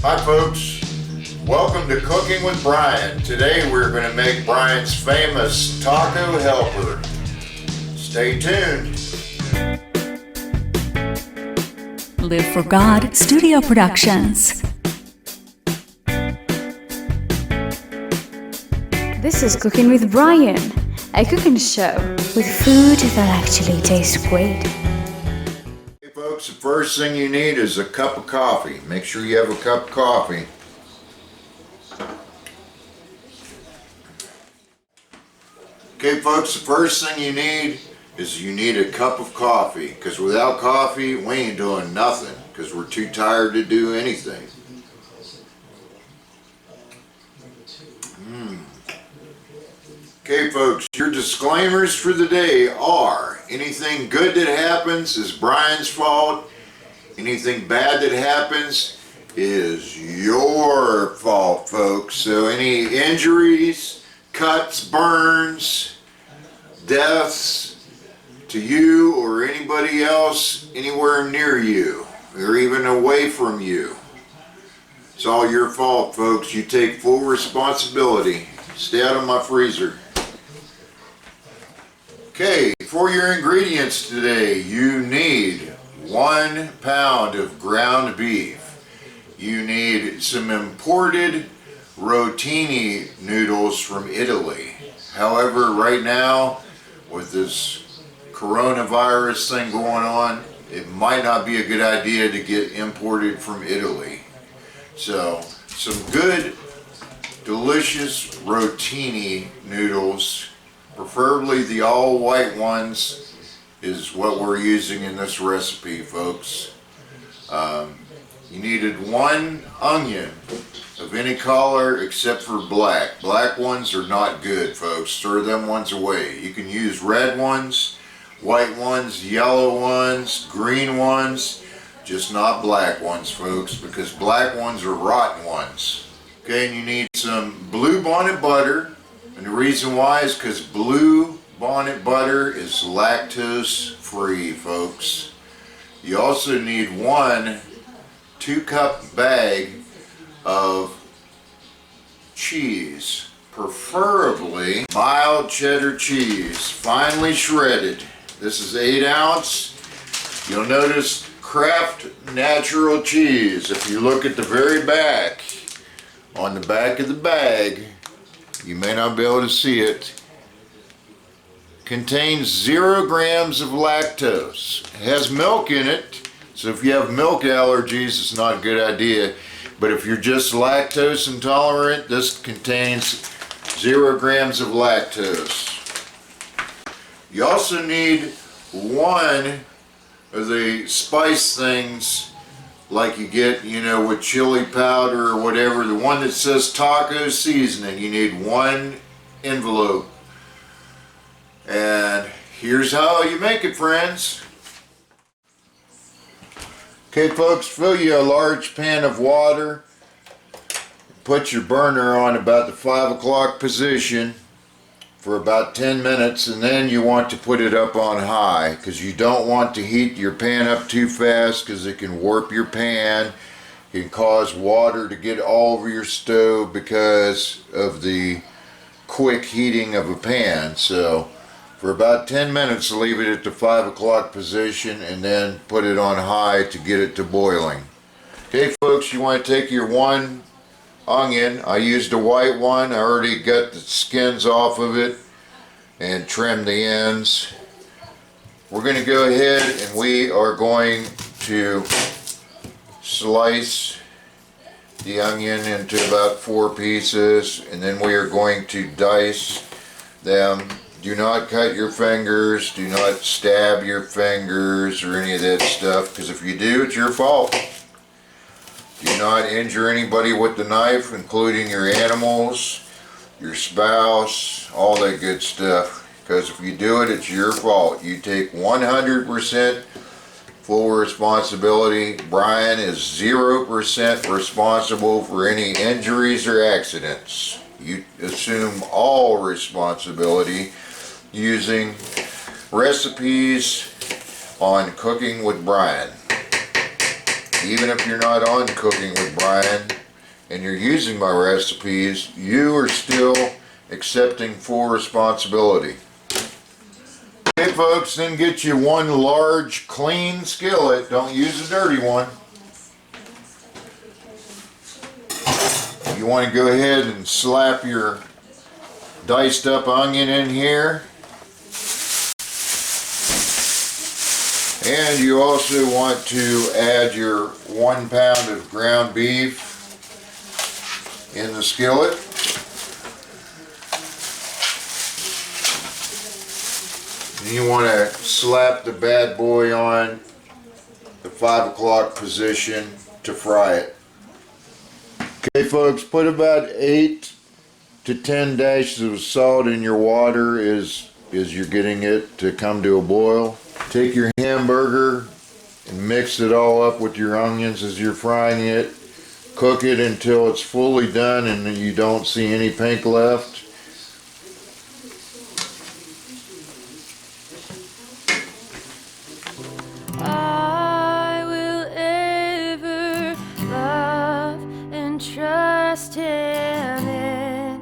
Hi folks, welcome to Cooking with Brian. Today we're going to make Brian's famous taco helper. Stay tuned. Live for God Studio Productions. This is Cooking with Brian, a cooking show with food that actually tastes great. Hey folks, the first thing you need is a cup of coffee. Make sure you have a cup of coffee. Okay folks, the first thing you need is a cup of coffee, because without coffee we ain't doing nothing, because we're too tired to do anything. Okay folks, your disclaimers for the day are: anything good that happens is Brian's fault. Anything bad that happens is your fault, folks. So any injuries, cuts, burns, deaths to you or anybody else anywhere near you or even away from you, it's all your fault, folks. You take full responsibility. Stay out of my freezer. Okay, for your ingredients today, you need 1 pound of ground beef. You need some imported rotini noodles from Italy. However, right now, with this coronavirus thing going on, it might not be a good idea to get imported from Italy. So, some good, delicious rotini noodles, preferably the all white ones, is what we're using in this recipe, folks. You needed 1 onion of any color except for black. Black ones are not good, folks. Throw them ones away. You can use red ones, white ones, yellow ones, green ones, just not black ones, folks, because black ones are rotten ones. Okay, and you need some Blue Bonnet butter. And the reason why is because Blue Bonnet butter is lactose free, folks. You also need 1 2-cup bag of cheese, preferably mild cheddar cheese, finely shredded. This is 8 ounce. You'll notice Kraft natural cheese. If you look at the very back, on the back of the bag, you may not be able to see it, contains 0 grams of lactose. It has milk in it, so if you have milk allergies, it's not a good idea. But if you're just lactose intolerant, this contains 0 grams of lactose. You also need 1 of the spice things like you get, with chili powder or whatever, the one that says taco seasoning. You need 1 envelope. And here's how you make it, friends. Okay folks, fill you a large pan of water. Put your burner on about the 5 o'clock position for about 10 minutes, and then you want to put it up on high, because you don't want to heat your pan up too fast, because it can warp your pan. It can cause water to get all over your stove because of the quick heating of a pan. So for about 10 minutes, leave it at the 5 o'clock position and then put it on high to get it to boiling. Okay folks, you want to take your 1 onion. I used a white one. I already got the skins off of it and trimmed the ends. We're going to go ahead and we are going to slice the onion into about 4 pieces, and then we are going to dice them. Do not cut your fingers, do not stab your fingers or any of that stuff, because if you do, it's your fault. Do not injure anybody with the knife, including your animals, your spouse, all that good stuff, because if you do it, it's your fault. You take 100% full responsibility. Brian is 0% responsible for any injuries or accidents. You assume all responsibility using recipes on Cooking with Brian. even if you're not on Cooking with Brian and you're using my recipes, you are still accepting full responsibility. Okay folks, then get you one large clean skillet. Don't use a dirty one. You want to go ahead and slap your diced up onion in here. And you also want to add your 1 pound of ground beef in the skillet. And you want to slap the bad boy on the 5 o'clock position to fry it. Okay folks, put about 8 to 10 dashes of salt in your water as you're getting it to come to a boil. Take your hamburger and mix it all up with your onions as you're frying it. Cook it until it's fully done and you don't see any pink left. I will ever love and trust Him in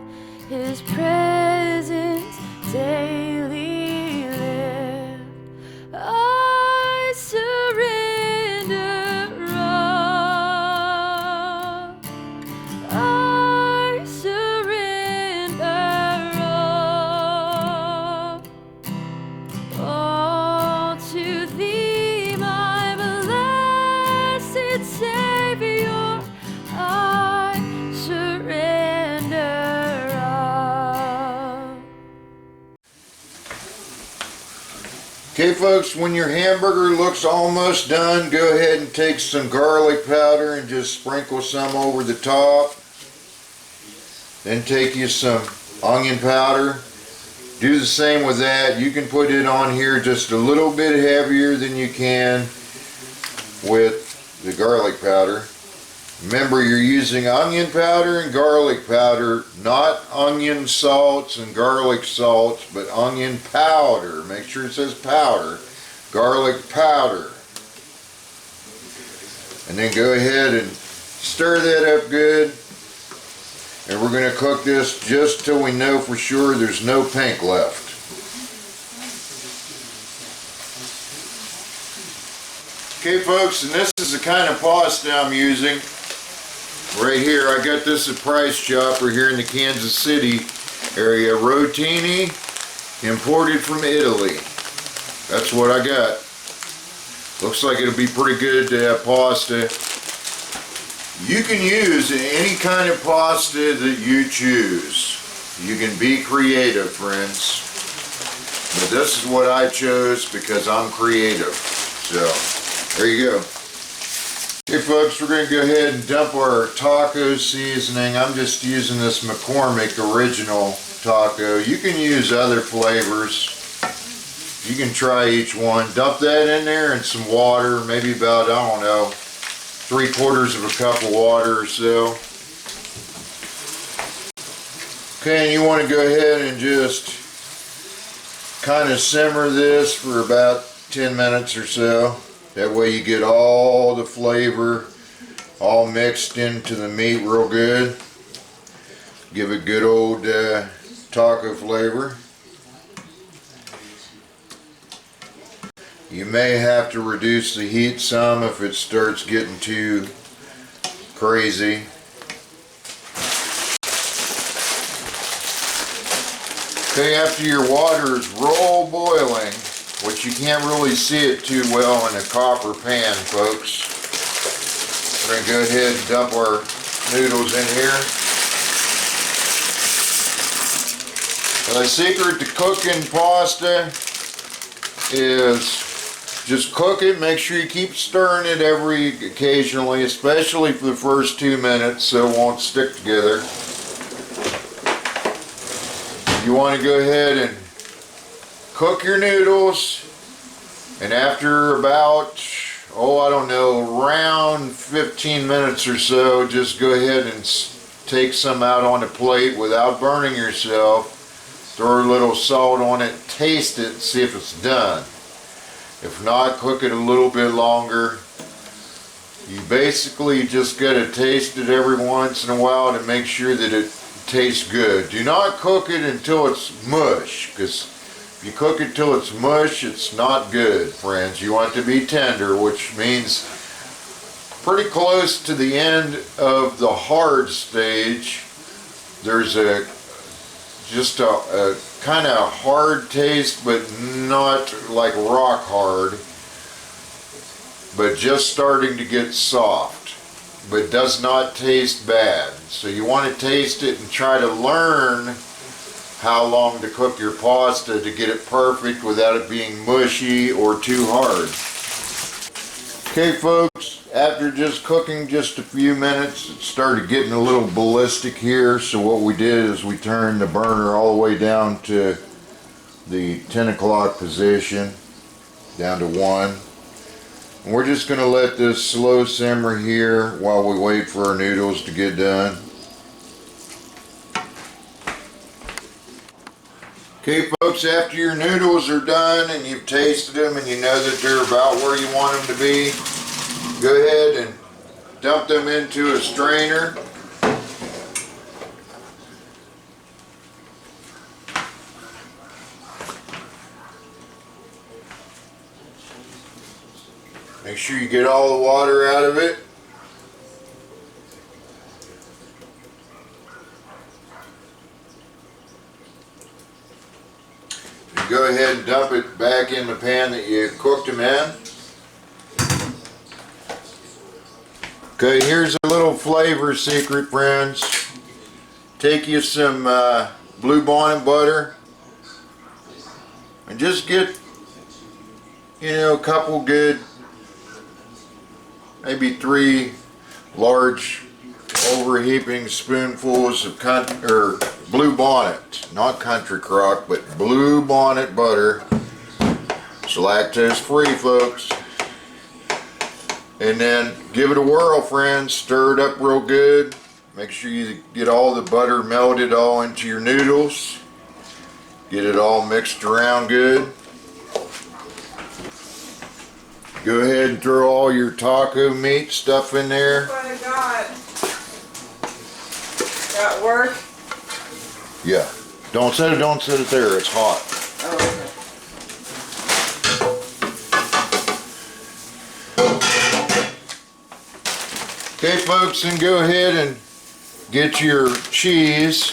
His presence daily live. I surrender all. I surrender all. All to Thee, my blessed Savior, I surrender all. Okay folks, when your hamburger looks almost done, go ahead and take some garlic powder and just sprinkle some over the top. Then take you some onion powder. Do the same with that. You can put it on here just a little bit heavier than you can with the garlic powder. Remember, you're using onion powder and garlic powder, not onion salts and garlic salts, but onion powder. Make sure it says powder. Garlic powder. And then go ahead and stir that up good. And we're going to cook this just till we know for sure there's no pink left. Okay folks, and this is the kind of pasta I'm using. Right here, I got this at Price Chopper here in the Kansas City area. Rotini, imported from Italy. That's what I got. Looks like it'll be pretty good pasta. You can use any kind of pasta that you choose. You can be creative, friends. But this is what I chose because I'm creative. So, there you go. Okay folks, we're going to go ahead and dump our taco seasoning. I'm just using this McCormick original taco. You can use other flavors. You can try each one. Dump that in there and some water, maybe about, I don't know, 3/4 of a cup of water or so. Okay, and you want to go ahead and just kind of simmer this for about 10 minutes or so. That way you get all the flavor all mixed into the meat real good. Give it good old taco flavor. You may have to reduce the heat some if it starts getting too crazy. Okay, after your water is roll boiling, which you can't really see it too well in a copper pan, folks. We're going to go ahead and dump our noodles in here. The secret to cooking pasta is just cook it, make sure you keep stirring it occasionally, especially for the first 2 minutes so it won't stick together. You want to go ahead and cook your noodles, and after about, I don't know, around 15 minutes or so, just go ahead and take some out on a plate without burning yourself. Throw a little salt on it, taste it, see if it's done. If not, cook it a little bit longer. You basically just got to taste it every once in a while to make sure that it tastes good. Do not cook it until it's mush, because if you cook it till it's mush, it's not good, friends. You want it to be tender, which means pretty close to the end of the hard stage. There's just a kind of hard taste, but not like rock hard, but just starting to get soft, but does not taste bad. So you want to taste it and try to learn how long to cook your pasta to get it perfect without it being mushy or too hard. Okay folks, after just cooking just a few minutes, it started getting a little ballistic here, so what we did is we turned the burner all the way down to the 10 o'clock position, down to 1. And we're just going to let this slow simmer here while we wait for our noodles to get done. Okay folks, after your noodles are done and you've tasted them and you know that they're about where you want them to be, go ahead and dump them into a strainer. Make sure you get all the water out of it. Go ahead and dump it back in the pan that you cooked them in. Okay, here's a little flavor secret, friends. Take you some Blue Bonnet butter and just get, a couple good, maybe 3 large overheaping spoonfuls of Blue Bonnet, not Country Crock, but Blue Bonnet butter. It's lactose free, folks. And then give it a whirl, friends. Stir it up real good. Make sure you get all the butter melted all into your noodles. Get it all mixed around good. Go ahead and throw all your taco meat stuff in there. What I got. That work? Yeah. Don't set it there. It's hot. Oh, okay. Okay, folks, and go ahead and get your cheese.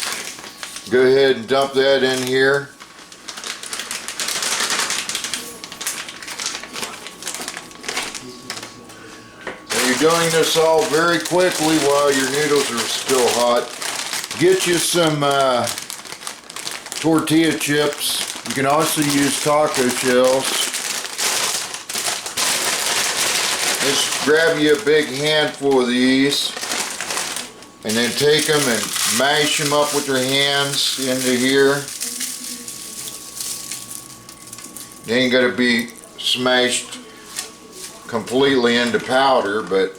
Go ahead and dump that in here. And you're doing this all very quickly while your noodles are still hot. Get you some tortilla chips. You can also use taco shells. Just grab you a big handful of these and then take them and mash them up with your hands into here. They ain't gonna be smashed completely into powder, but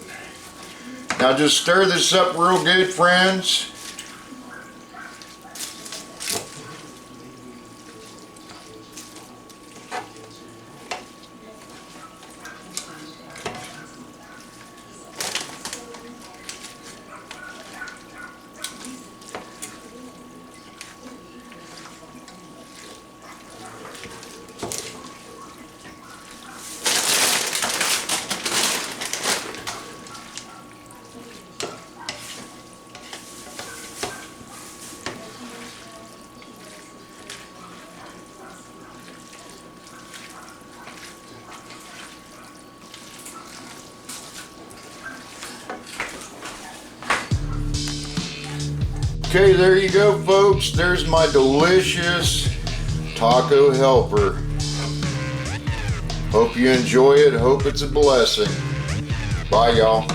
now just stir this up real good, friends. Okay, there you go, folks. There's my delicious taco helper. Hope you enjoy it. Hope it's a blessing. Bye, y'all.